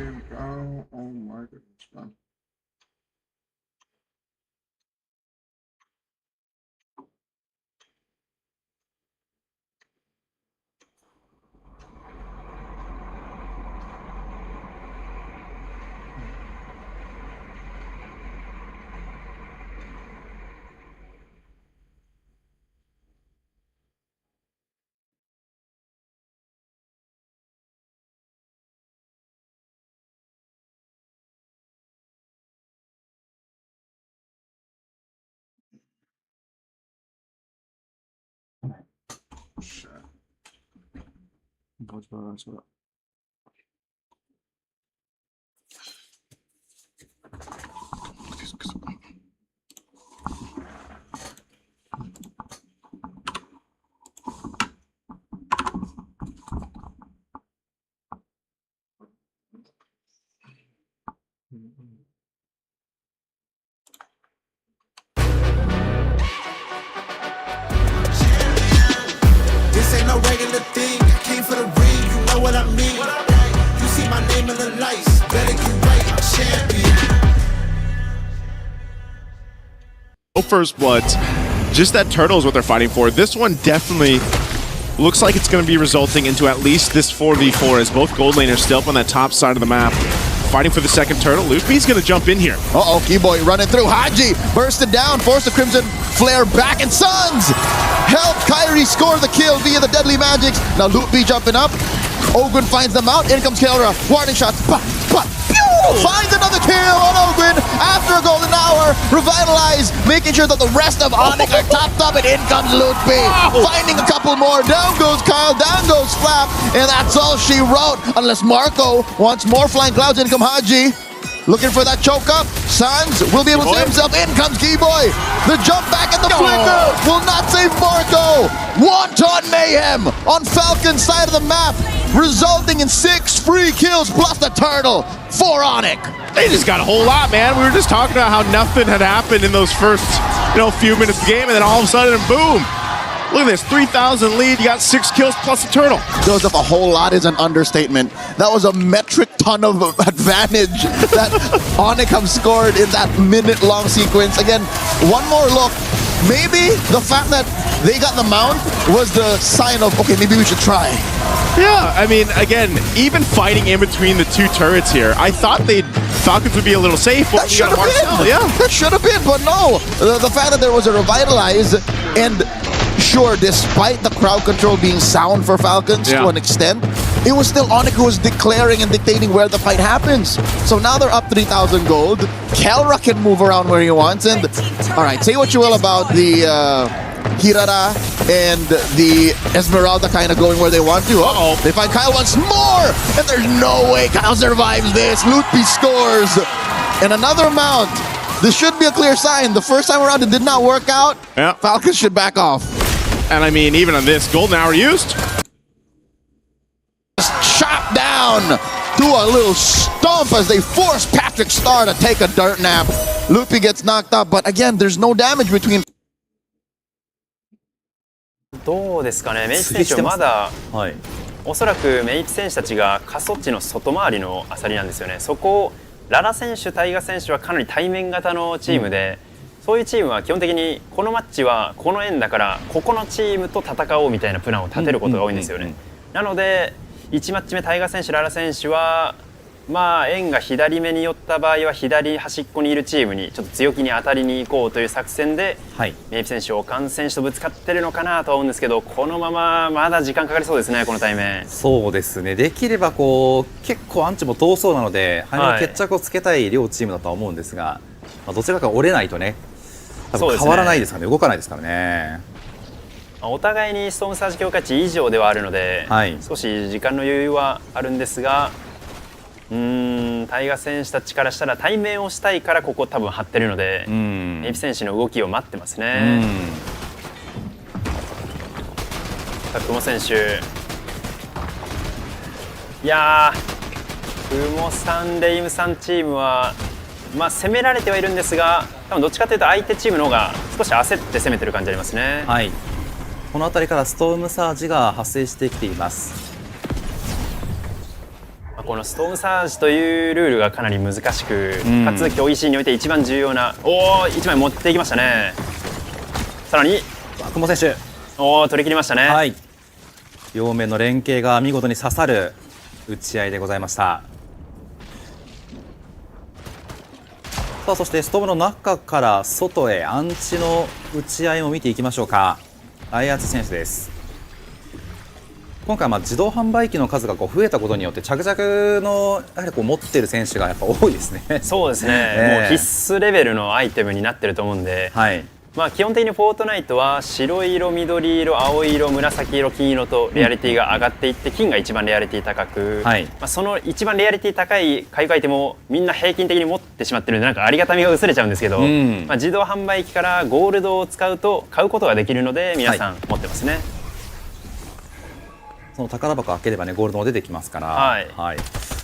you go. Oh my goodness, man. Shit. This ain't no regular thing. I came for the ring, you know what I mean. You see my name in the lights, better get right, I'm champion. No first bloods, just that turtle is what they're fighting for. This one definitely looks like it's going to be resulting into at least this 4v4 as both gold laners still up on that top side of the map. Fighting for the second turtle. Luffy's going to jump in here. Uh-oh, Keyboy running through. Haji bursted down, forced the Crimson Flare back, and Suns help Kyrie score the kill via the deadly magics. Now Luffy jumping up. Ogren finds them out. In comes Kelra. Warning shots. Finds another kill on Ogren after a golden hour. Revitalize, making sure that the rest of Onyx are topped up, and in comes Lutfi. Finding a couple more. Down goes Kyle, down goes Flap, and that's all she wrote. Unless Marco wants more flying clouds. In comes Haji. Looking for that choke up. Suns will be able to save himself. In comes Keyboy. The jump back and the flicker will not save Marco. Wanton mayhem on Falcon's side of the map, resulting in 6 free kills plus the turtle for Onyx. They just got a whole lot, man. We were just talking about how nothing had happened in those first, few minutes of the game, and then all of a sudden, boom. Look at this, 3,000 lead, you got 6 kills plus a turtle. Joseph, a whole lot is an understatement. That was a metric ton of advantage that Onyx scored in that minute-long sequence. Again, one more look. Maybe the fact that they got the mount was the sign of, okay, maybe we should try. Yeah, I mean, again, even fighting in between the two turrets here, I thought Falcons would be a little safe. That should have been. Yeah. That should have been, but no. The fact that there was a revitalize, and sure, despite the crowd control being sound for Falcons to an extent, it was still Onyx who was declaring and dictating where the fight happens. So now they're up 3,000 gold. Kelra can move around where he wants. And all right, say what you will about the Hirara and the Esmeralda kind of going where they want to. Uh-oh, they find Kyle once more, and there's no way Kyle survives this. Lutfi scores, and another mount. This should be a clear sign. The first time around, it did not work out. Yeah. Falcons should back off. And I mean, even on this, golden hour used. Chop down to a little stomp as they force Patrick Star to take a dirt nap. Lutfi gets knocked up, but again, there's no damage between. どうですかね、メイプ選手はまだ、おそらくメイプ選手たちが過疎地の外回りのアサリなんですよね。そこをララ選手、タイガ選手はかなり対面型のチームで、そういうチームは基本的にこのマッチはこの円だからここのチームと戦おうみたいなプランを立てることが多いんですよね。なので1マッチ目タイガ選手、ララ選手はまあ円が左目に寄った場合は左端っこにいるチームにちょっと強気に当たりに行こうという作戦で、メイプ選手、オカン選手とぶつかってるのかなとは思うんですけど、このまままだ時間かかりそうですね、この対面。そうですね、できればこう結構アンチも遠そうなので、決着をつけたい両チームだとは思うんですが、どちらかが折れないとね、多分変わらないですからね、動かないですからね。お互いにストームサージ強化値以上ではあるので、少し時間の余裕はあるんですが、タイガ選手たちからしたら対面をしたいからここ多分張ってるので、メイプ選手の動きを待ってますね。久保選手、いやー、久保さん、レイムさんチームは、まあ、攻められてはいるんですが、多分どっちかというと相手チームの方が少し焦って攻めてる感じありますね。この辺りからストームサージが発生してきています。このストームサージというルールがかなり難しく、かつ競技シーンにおいて一番重要な、1枚持っていきましたね。さらに久保選手、取り切りましたね。はい、両面の連携が見事に刺さる打ち合いでございました。さあ、そしてストームの中から外へアンチの打ち合いも見ていきましょうか。ライアーツ選手です。今回自動販売機の数が増えたことによって着々のやはり持っている選手がやっぱ多いですね。そうですね、もう必須レベルのアイテムになってると思うんで、はい、基本的にフォートナイトは白色、緑色、青色、紫色、金色とレアリティが上がっていって、金が一番レアリティ高く、はい、その一番レアリティ高い回復アイテムをみんな平均的に持ってしまってるんで、なんかありがたみが薄れちゃうんですけど、自動販売機からゴールドを使うと買うことができるので皆さん持ってますね。その宝箱開ければね、ゴールドも出てきますから、はいはい、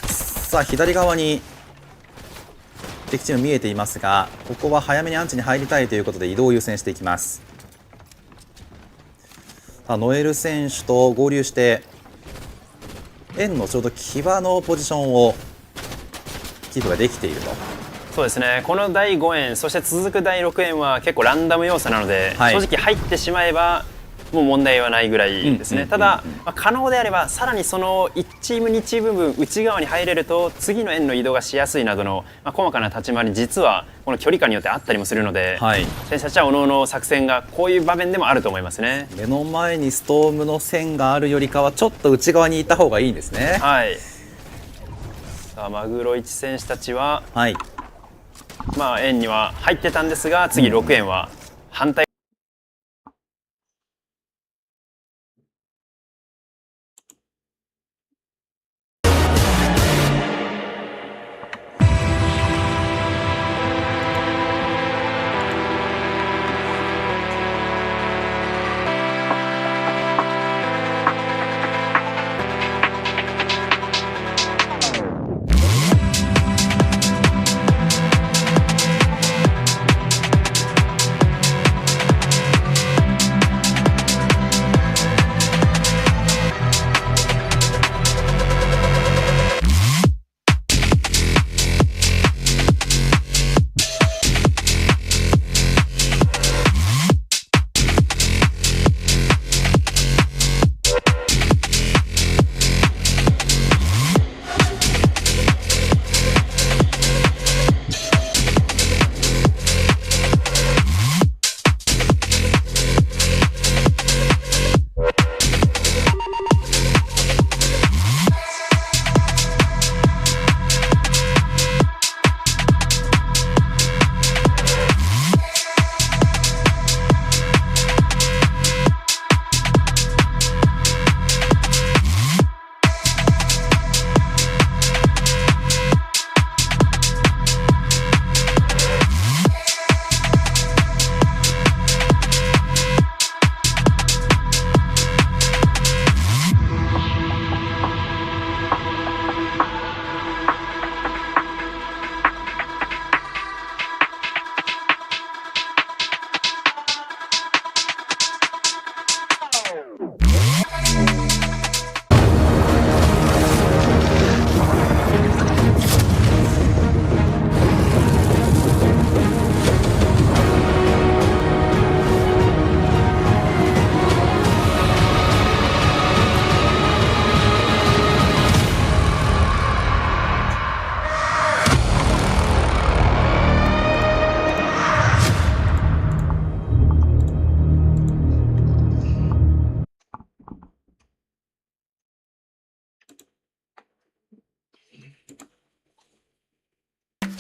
さあ左側に敵チーム見えていますが、ここは早めにアンチに入りたいということで移動を優先していきます。さあノエル選手と合流して円のちょうど際のポジションをキープができていると。そうですね、この第5円、そして続く第6円は結構ランダム要素なので、はい、正直入ってしまえばもう問題はないぐらいですね。ただ、可能であればさらにその1チーム2チーム分内側に入れると次の円の移動がしやすいなどの、細かな立ち回り実はこの距離感によってあったりもするので、はい、選手たちは各々作戦がこういう場面でもあると思いますね。目の前にストームの線があるよりかはちょっと内側にいた方がいいんですね。はい、さあマグロ1選手たちは、はい、円には入ってたんですが、次6円は反対。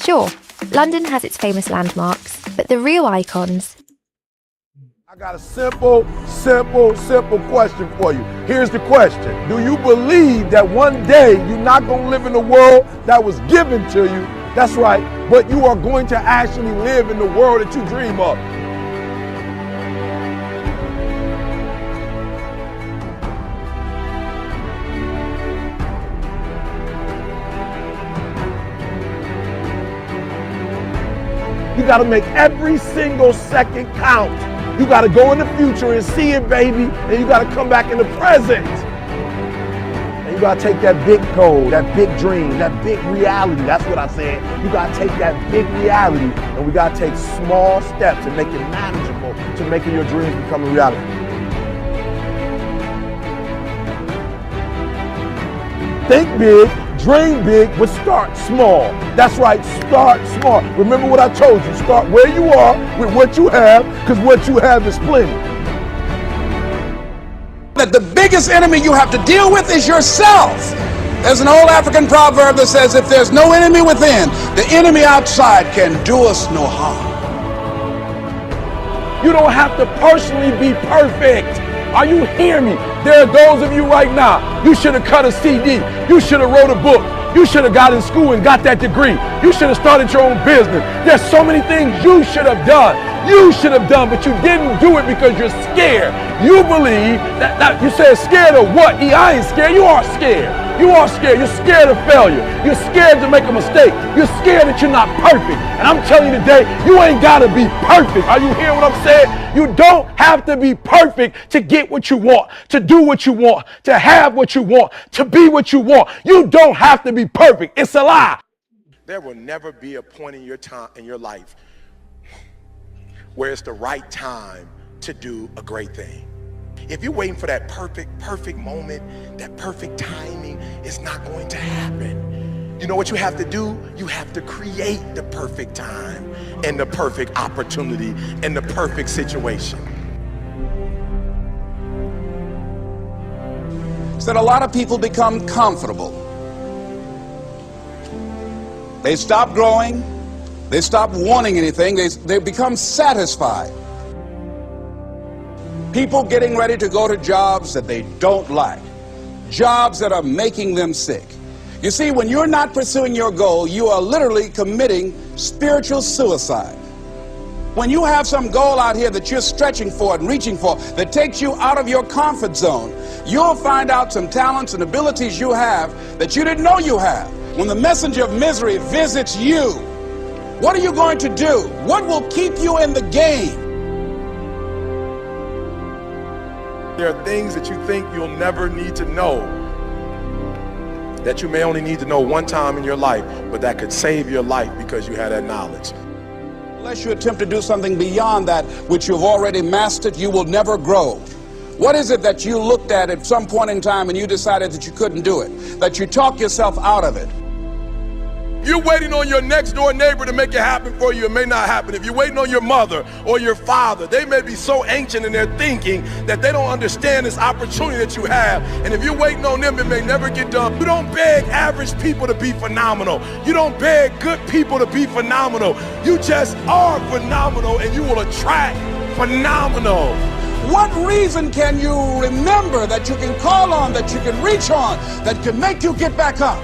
Sure, London has its famous landmarks, but the real icons... I got a simple question for you. Here's the question. Do you believe that one day you're not going to live in a world that was given to you? That's right, but you are going to actually live in the world that you dream of. You got to make every single second count. You got to go in the future and see it, baby, and you got to come back in the present. And You gotta take that big goal, that big dream, that big reality. That's what I said. You gotta take that big reality, and we gotta take small steps and make it manageable to making your dreams become a reality. Think big, dream big, but start small. That's right, start small. Remember what I told you, start where you are with what you have, because what you have is plenty. That the biggest enemy you have to deal with is yourself. There's an old African proverb that says, if there's no enemy within, the enemy outside can do us no harm. You don't have to personally be perfect. Are you hearing me? There are those of you right now, you should have cut a CD. You should have wrote a book. You should have got in school and got that degree. You should have started your own business. There's so many things you should have done. You should have done, but you didn't do it because you're scared. You believe that you said scared of what? I ain't scared. You are scared. You are scared. You're scared of failure. You're scared to make a mistake. You're scared that you're not perfect. And I'm telling you today, you ain't got to be perfect. Are you hearing what I'm saying? You don't have to be perfect to get what you want, to do what you want, to have what you want, to be what you want. You don't have to be perfect. It's a lie. There will never be a point in your life where it's the right time to do a great thing. If you're waiting for that perfect moment, that perfect timing, it's not going to happen. You know what you have to do? You have to create the perfect time and the perfect opportunity and the perfect situation. So that a lot of people become comfortable. They stop growing. They stop wanting anything. They become satisfied. People getting ready to go to jobs that they don't like, jobs that are making them sick. You see, when you're not pursuing your goal, you are literally committing spiritual suicide. When you have some goal out here that you're stretching for and reaching for that takes you out of your comfort zone, you'll find out some talents and abilities you have that you didn't know you have. When the messenger of misery visits you, what are you going to do? What will keep you in the game? There are things that you think you'll never need to know, that you may only need to know one time in your life, but that could save your life because you had that knowledge. Unless you attempt to do something beyond that which you've already mastered, you will never grow. What is it that you looked at some point in time and you decided that you couldn't do it, that you talked yourself out of it? You're waiting on your next door neighbor to make it happen for you, it may not happen. If you're waiting on your mother or your father, they may be so ancient in their thinking that they don't understand this opportunity that you have. And if you're waiting on them, it may never get done. You don't beg average people to be phenomenal. You don't beg good people to be phenomenal. You just are phenomenal, and you will attract phenomenal. What reason can you remember that you can call on, that you can reach on, that can make you get back up?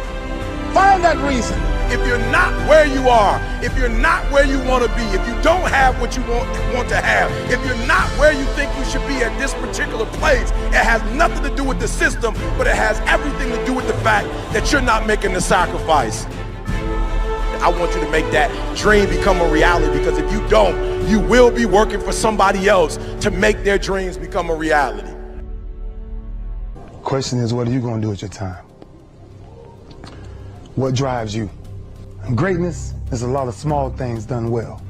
Find that reason. If you're not where you are, if you're not where you want to be, if you don't have what you want to have, if you're not where you think you should be at this particular place, it has nothing to do with the system, but it has everything to do with the fact that you're not making the sacrifice. I want you to make that dream become a reality, because if you don't, you will be working for somebody else to make their dreams become a reality. Question is, what are you going to do with your time? What drives you? And greatness is a lot of small things done well.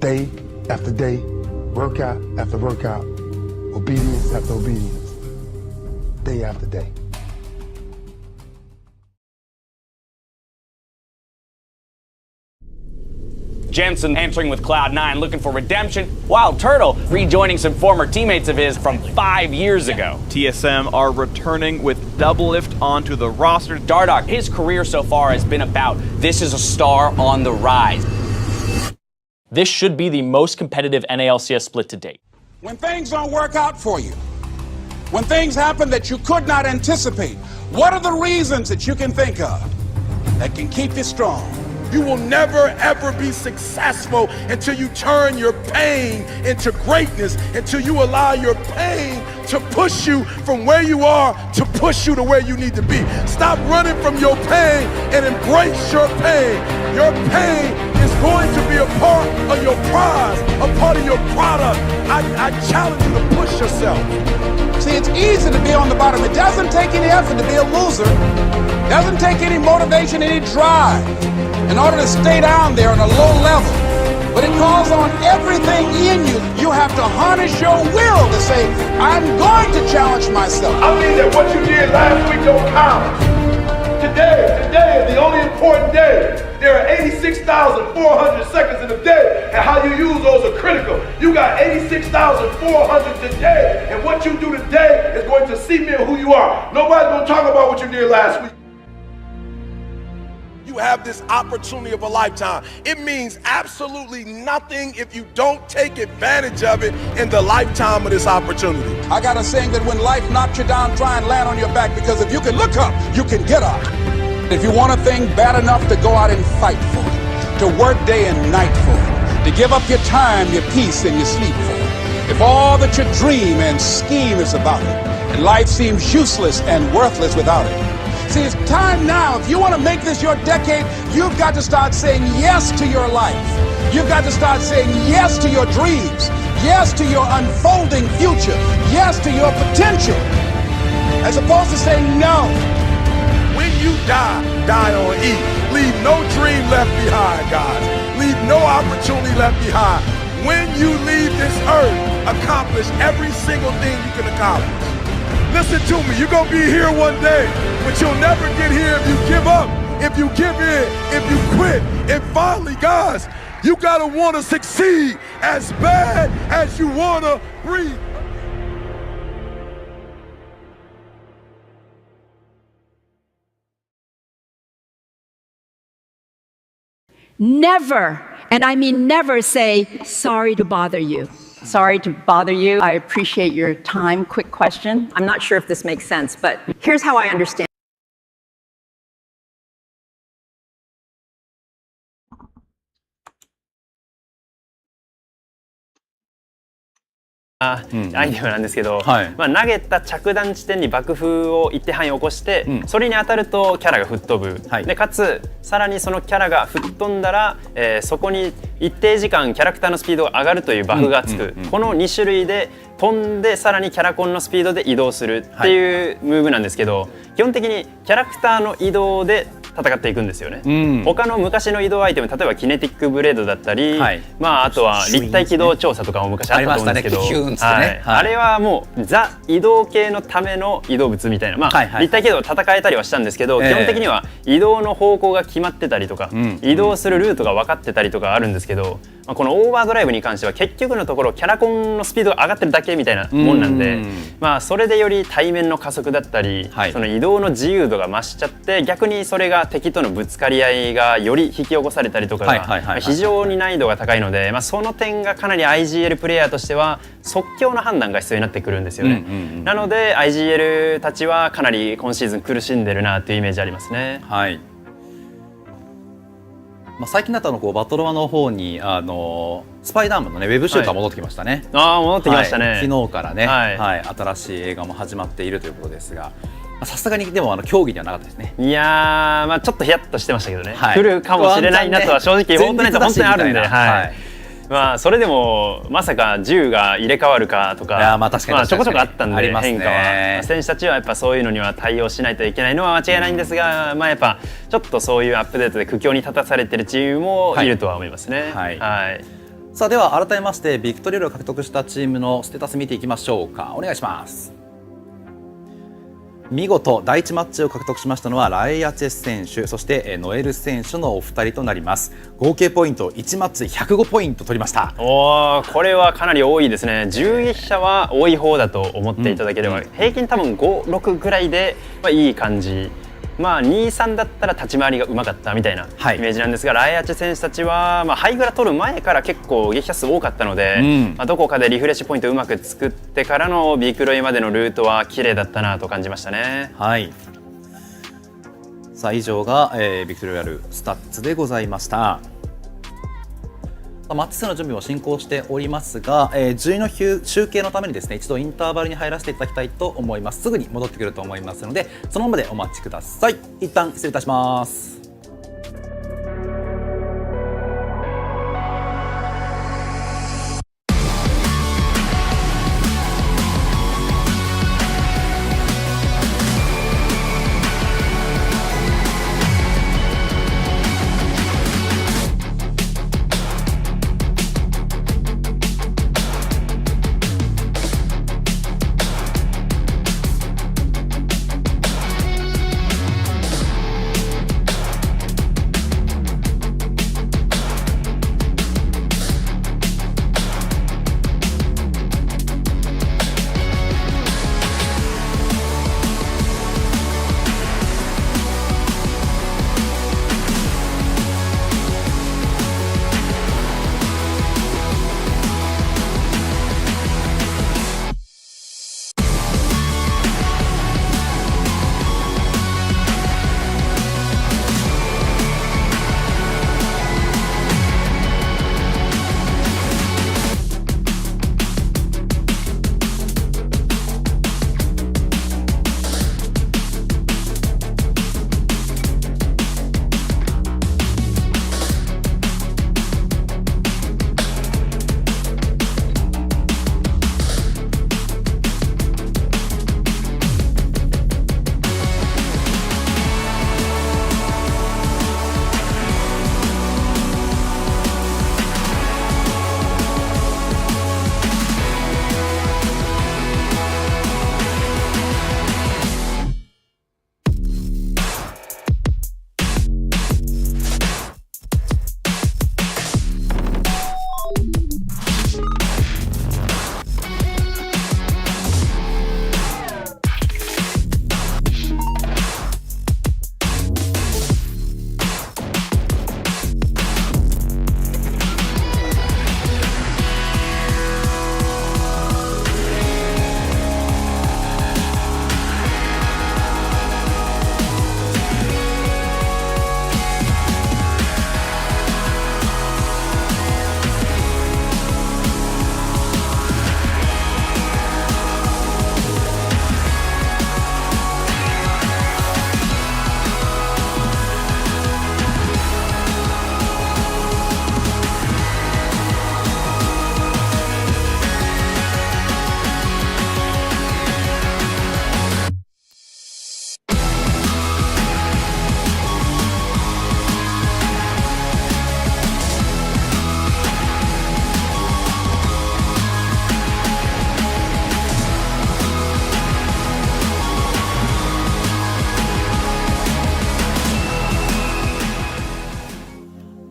Day after day, workout after workout, obedience after obedience, day after day. Jensen answering with Cloud9, looking for redemption. Wild Turtle rejoining some former teammates of his from 5 years ago. TSM are returning with Doublelift onto the roster. Dardoch, his career so far has been about this is a star on the rise. This should be the most competitive NALCS split to date. When things don't work out for you, when things happen that you could not anticipate, what are the reasons that you can think of that can keep you strong? You will never, ever be successful until you turn your pain into greatness, until you allow your pain to push you from where you are to push you to where you need to be. Stop running from your pain and embrace your pain. Your pain is going to be a part of your prize, a part of your product. I challenge you to push yourself. See, it's easy to be on the bottom. It doesn't take any effort to be a loser. It doesn't take any motivation, any drive in order to stay down there on a low level. But it calls on everything in you. You have to harness your will to say, I'm going to challenge myself. I mean that what you did last week don't count. Today is the only important day. There are 86,400 seconds in a day, and how you use those are critical. You got 86,400 today, and what you do today is going to cement who you are. Nobody's going to talk about what you did last week. You have this opportunity of a lifetime. It means absolutely nothing if you don't take advantage of it in the lifetime of this opportunity. I got a saying that when life knocks you down, try and land on your back, because if you can look up, you can get up. If you want a thing bad enough to go out and fight for it, to work day and night for it, to give up your time, your peace, and your sleep for it, if all that you dream and scheme is about it, and life seems useless and worthless without it. See, it's time now. If you want to make this your decade, you've got to start saying yes to your life. You've got to start saying yes to your dreams, yes to your unfolding future, yes to your potential, as opposed to saying no. When you die, die on E. Leave no dream left behind, guys. Leave no opportunity left behind. When you leave this earth, accomplish every single thing you can accomplish. Listen to me, you're going to be here one day, but you'll never get here if you give up, if you give in, if you quit. And finally, guys, you got to want to succeed as bad as you want to breathe. Never, and I mean never, say, sorry to bother you. Sorry to bother you. I appreciate your time. Quick question. I'm not sure if this makes sense, but here's how I understand.アイテムなんですけど、まあ、投げた着弾地点に爆風を一定範囲起こして、それに当たるとキャラが吹っ飛ぶ、でかつさらにそのキャラが吹っ飛んだら、そこに一定時間キャラクターのスピードが上がるというバフがつく、この2種類で飛んでさらにキャラコンのスピードで移動するっていうムーブなんですけど、基本的にキャラクターの移動で戦っていくんですよね、他の昔の移動アイテム、例えばキネティックブレードだったり、まあ、あとは立体機動調査とかも昔あったと思うんですけど、あれはもうザ移動系のための移動物みたいな、まあ立体機動戦えたりはしたんですけど、基本的には移動の方向が決まってたりとか、移動するルートが分かってたりとかあるんですけど、まあ、このオーバードライブに関しては結局のところキャラコンのスピードが上がってるだけみたいなもんなんで、まあそれでより対面の加速だったり、その移動の自由度が増しちゃって、逆にそれが敵とのぶつかり合いがより引き起こされたりとかが非常に難易度が高いので、まあ、その点がかなり IGL プレイヤーとしては即興の判断が必要になってくるんですよね。なので IGL たちはかなり今シーズン苦しんでるなというイメージありますね。まあ、最近だったバトロワの方にスパイダーマンの、ね、ウェブシューター戻ってきましたね。戻ってきましたね。昨日からね、新しい映画も始まっているということですが、さすがにでも競技ではなかったですね。いやー、まあ、ちょっとヒヤッとしてましたけどね、来るかもしれないなとは正直思ってないと本当にあるんで、まあそれでもまさか銃が入れ替わるかとか、まあちょこちょこあったんで、変化は選手たちはやっぱそういうのには対応しないといけないのは間違いないんですが、まあやっぱちょっとそういうアップデートで苦境に立たされているチームもいるとは思いますね。さあでは改めましてビクトリールを獲得したチームのステータス見ていきましょうか。お願いします。見事第1マッチを獲得しましたのはライアチェ選手、そしてノエル選手のお二人となります。合計ポイント1マッチで105ポイント取りました。これはかなり多いですね。銃撃者は多い方だと思っていただければ、平均多分5、6ぐらいで、いい感じ。まあ2、3だったら立ち回りがうまかったみたいなイメージなんですが、ライアチェ選手たちは、ハイグラ取る前から結構撃破数多かったので、どこかでリフレッシュポイントをうまく作ってからのビクロイまでのルートは綺麗だったなと感じましたね。さあ以上が、ビクトリアルスタッツでございました。マッチ数の準備も進行しておりますが、順位の集計のためにですね、一度インターバルに入らせていただきたいと思います。すぐに戻ってくると思いますので、そのままでお待ちください。一旦失礼いたします。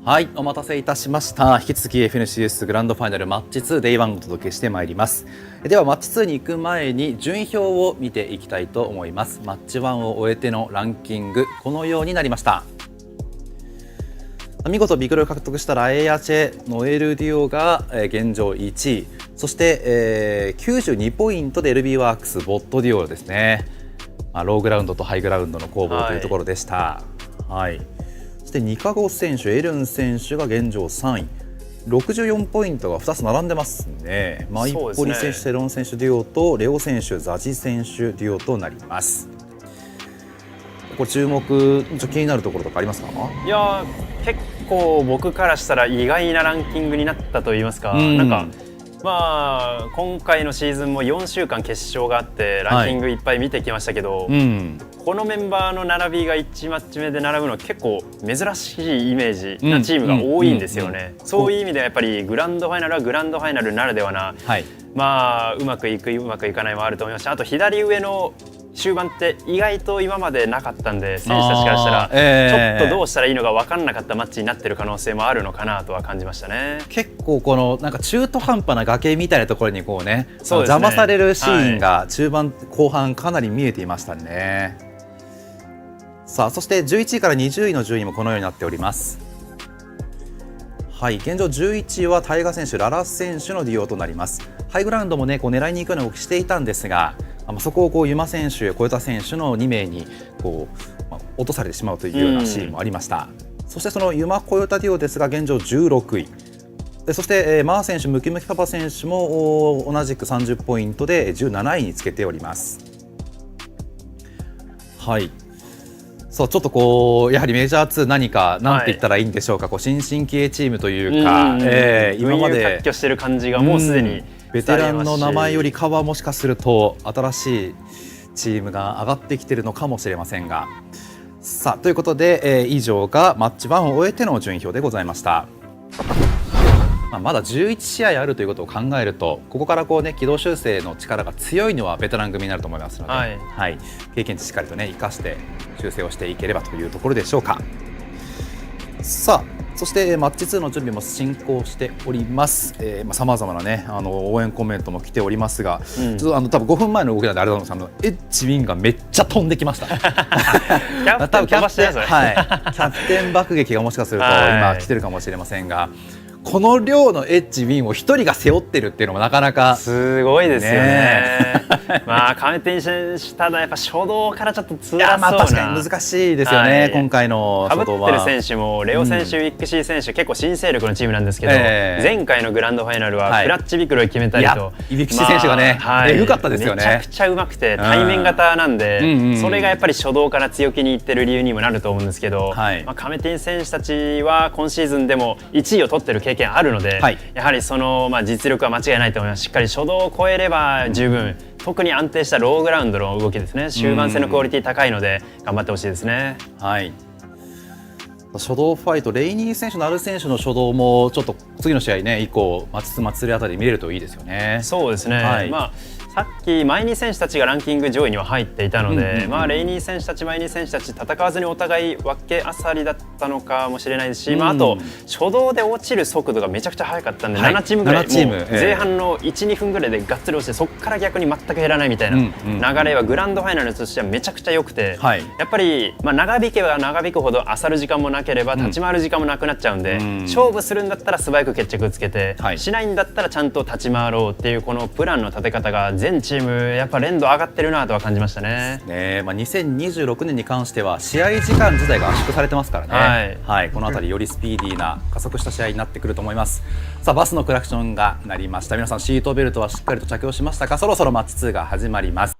はい、お待たせいたしました。引き続き FNCS グランドファイナルマッチ2 Day1 をお届けしてまいります。ではマッチ2に行く前に順位表を見ていきたいと思います。マッチ1を終えてのランキング、このようになりました。見事ビクロを獲得したラエアチェ・ノエルデュオが現状1位、そして、92ポイントで LB ワークスボットデュオですね。ローグラウンドとハイグラウンドの攻防というところでした。はい、そして2カゴ選手、エルン選手が現状3位、64ポイントが2つ並んでますね。マイポリ選手、セロン選手デュオとレオ選手、ザジ選手デュオとなります。これ注目、気になるところとかありますか？いや結構僕からしたら意外なランキングになったと言いますか、なんかまあ今回のシーズンも4週間決勝があってランキングいっぱい見てきましたけど、このメンバーの並びが1マッチ目で並ぶのは結構珍しいイメージなチームが多いんですよね。そういう意味ではやっぱりグランドファイナルはグランドファイナルならではな、まあうまくいくうまくいかないもあると思いますし、あと左上の終盤って意外と今までなかったんで、選手たちからしたらちょっとどうしたらいいのか分からなかったマッチになってる可能性もあるのかなとは感じましたね。結構このなんか中途半端な崖みたいなところにこうね、邪魔されるシーンが中盤後半かなり見えていましたね。さあそして11位から20位の順位もこのようになっております。はい、現状11位はタイガ選手、ララ選手のデュオとなります。ハイグラウンドもねこう狙いに行くような動きしていたんですが、そこをこうユマ選手、小田選手の2名にこう、落とされてしまうというようなシーンもありました。そしてそのユマ・小田デュオですが現状16位、そして、マー選手、ムキムキパパ選手も同じく30ポイントで17位につけております。はい。そうちょっとこうやはりメジャー2何かなんて言ったらいいんでしょうか、こう新進気鋭チームというか、今まで活況してる感じがもうすでにベテランの名前よりかはもしかすると新しいチームが上がってきているのかもしれませんが、さあということで、以上がマッチ1を終えての順位表でございました。まだ11試合あるということを考えると、ここからこう、ね、軌道修正の力が強いのはベテラン組になると思いますので、はい経験値しっかりと、ね、生かして修正をしていければというところでしょうか。さあそしてマッチ2の準備も進行しております。さまざまな、ね、応援コメントも来ておりますが、ちょっと多分5分前の動きなんであれだと思うんですけど、エッジウィンがめっちゃ飛んできました。キャプテン飛ばしてます、キャプテン爆撃がもしかすると今来てるかもしれませんが。この量のエッジウィンを一人が背負ってるっていうのもなかなかすごいですよね。まあ亀天選手ただやっぱ初動からちょっと辛そうな。まあ確かに難しいですよね、今回の初動は。被ってる選手もレオ選手、ウィックシー選手結構新勢力のチームなんですけど、前回のグランドファイナルはクラッチビクロイ決めたりと、ウィックシー選手がねエグかったですよね。めちゃくちゃうまくて対面型なんで、それがやっぱり初動から強気にいってる理由にもなると思うんですけど、亀天選手たちは今シーズンでも1位を取ってる経験あるので、やはりその、実力は間違いないと思います。しっかり初動を超えれば十分、特に安定したローグラウンドの動きですね。終盤戦のクオリティ高いので頑張ってほしいですね。初動ファイト、レイニー選手、ナル選手の初動もちょっと次の試合ね以降、松津あたり見れるといいですよね。そうですね。さっきマイニー選手たちがランキング上位には入っていたので、レイニー選手たち、マイニー選手たち戦わずにお互い分けあさりだったのかもしれないですし、あと初動で落ちる速度がめちゃくちゃ速かったんで、7チームぐらいもう前半の 1,2 分ぐらいでがっつり落ちて、そこから逆に全く減らないみたいな流れはグランドファイナルとしてはめちゃくちゃ良くて、やっぱり長引けば長引くほど漁る時間もなければ立ち回る時間もなくなっちゃうんで、勝負するんだったら素早く決着つけて、しないんだったらちゃんと立ち回ろうっていうこのプランの立て方が全チームやっぱ連動上がってるなとは感じましたね。2026年に関しては試合時間自体が圧縮されてますからね、この辺りよりスピーディーな加速した試合になってくると思います。さあバスのクラクションが鳴りました。皆さんシートベルトはしっかりと着用しましたか。そろそろマッチ2が始まります。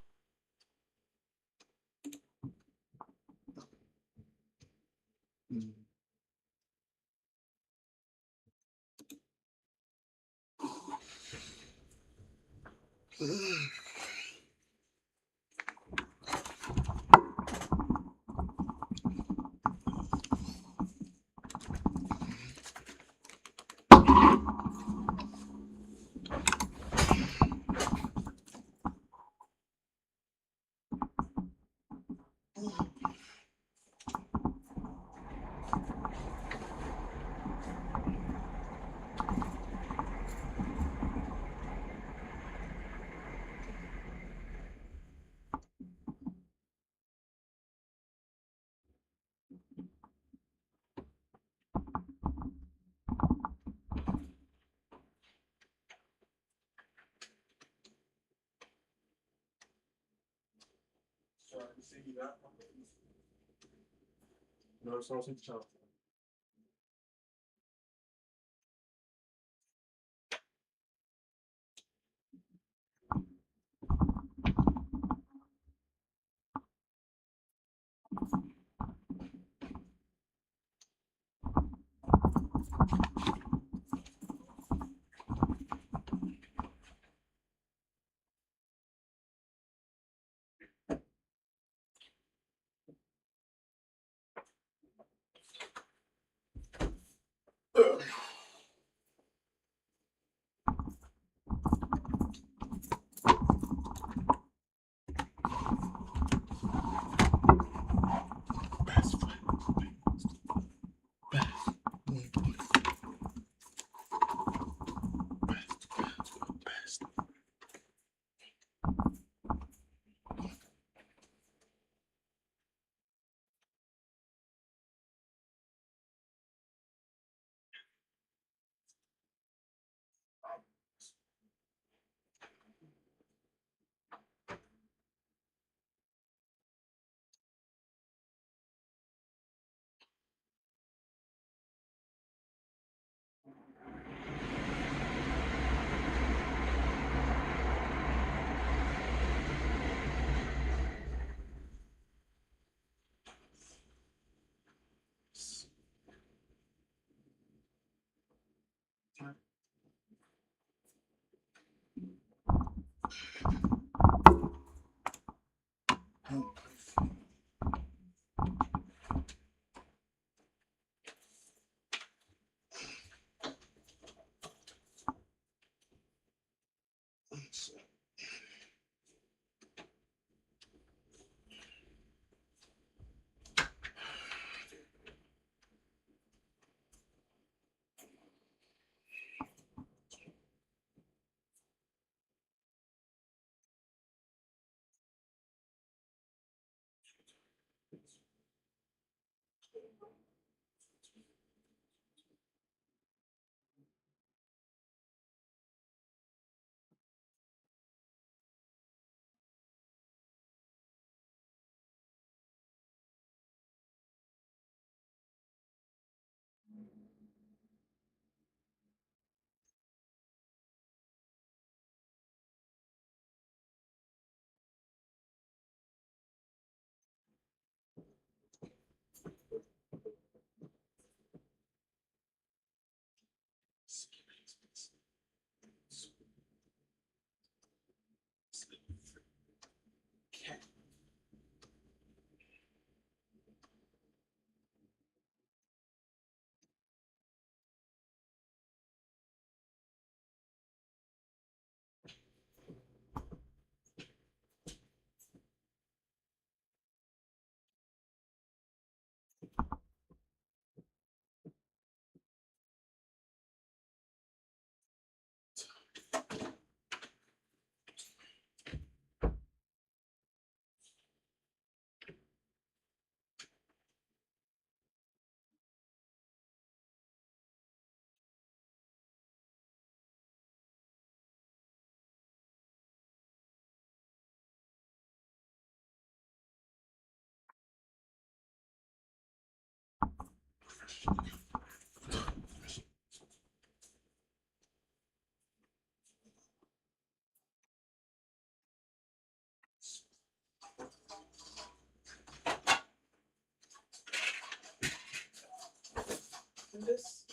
This,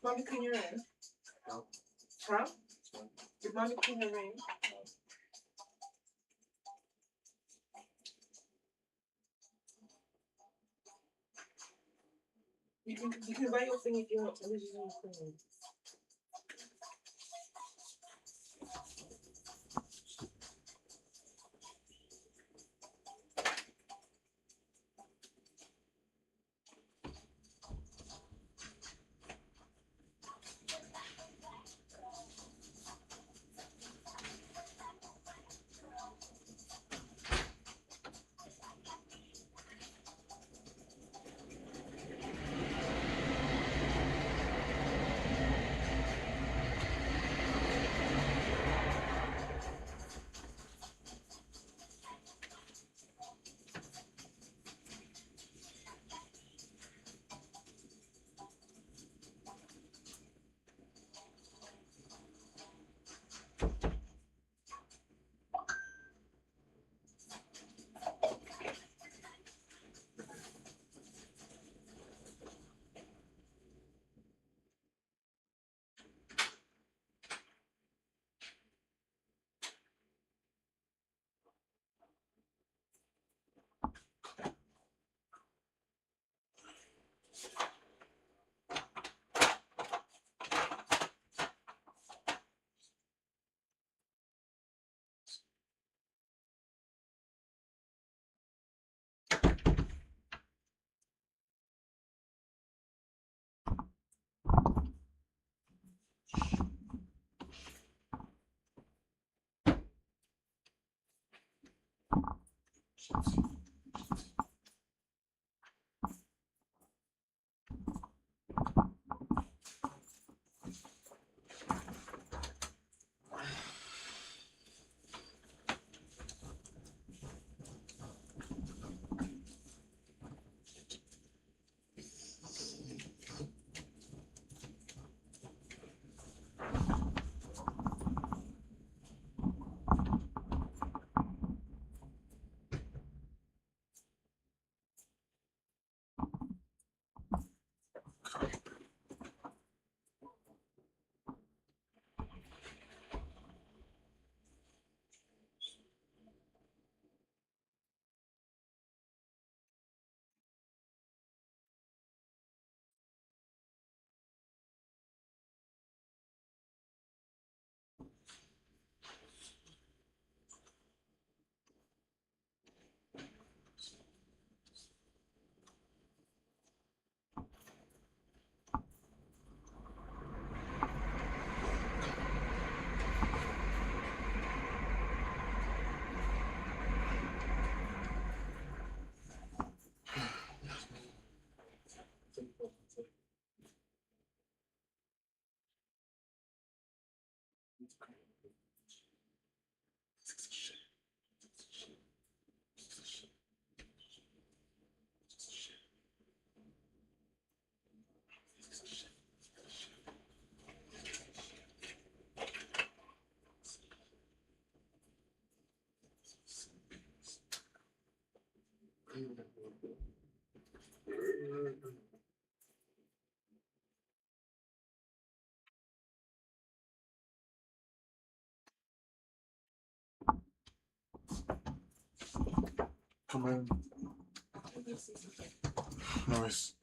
mommy clean your room. Huh? Did mommy clean your room? You can write your thing if you want to. This is your thing. Come in. Nice.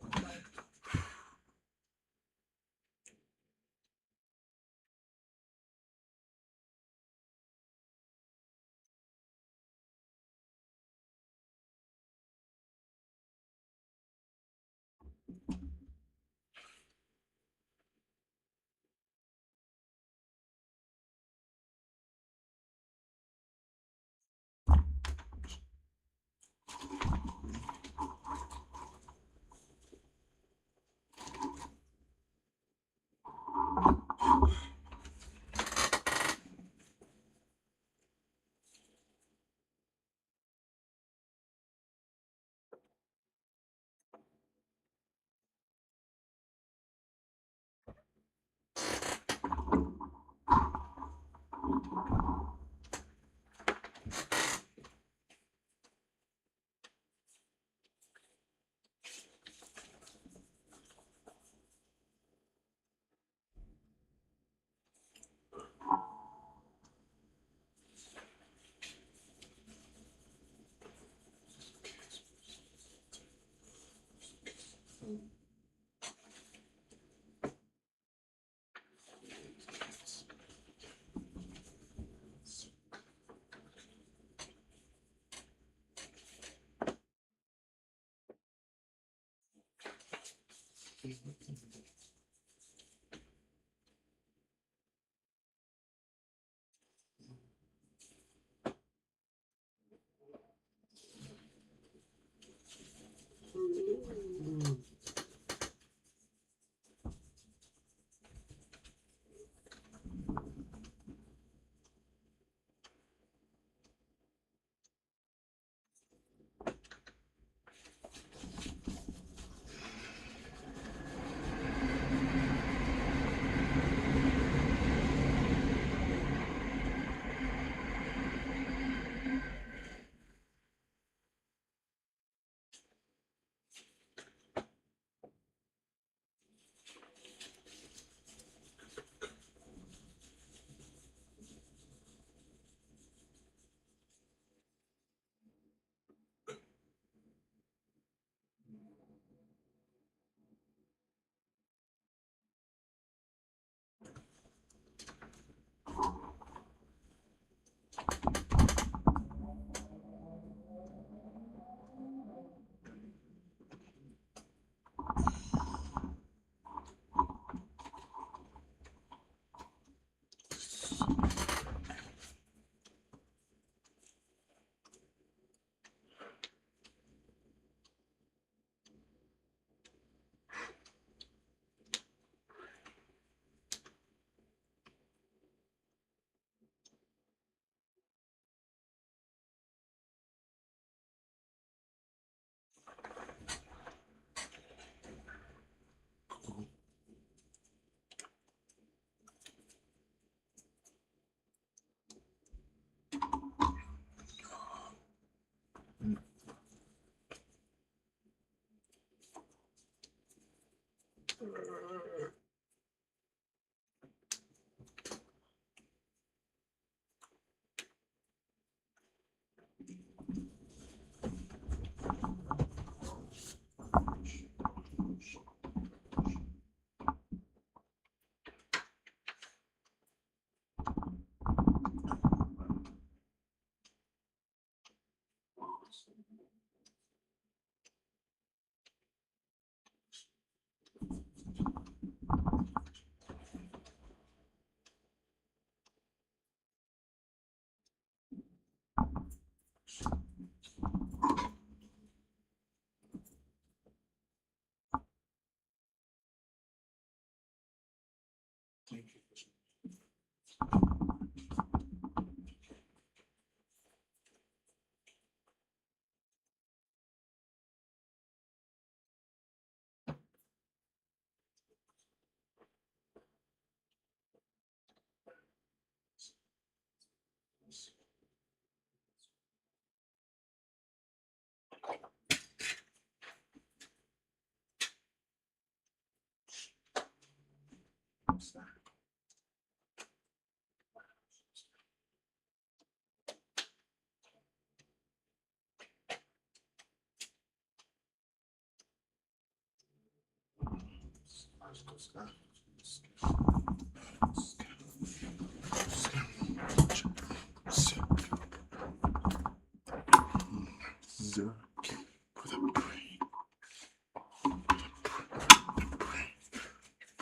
Stuff.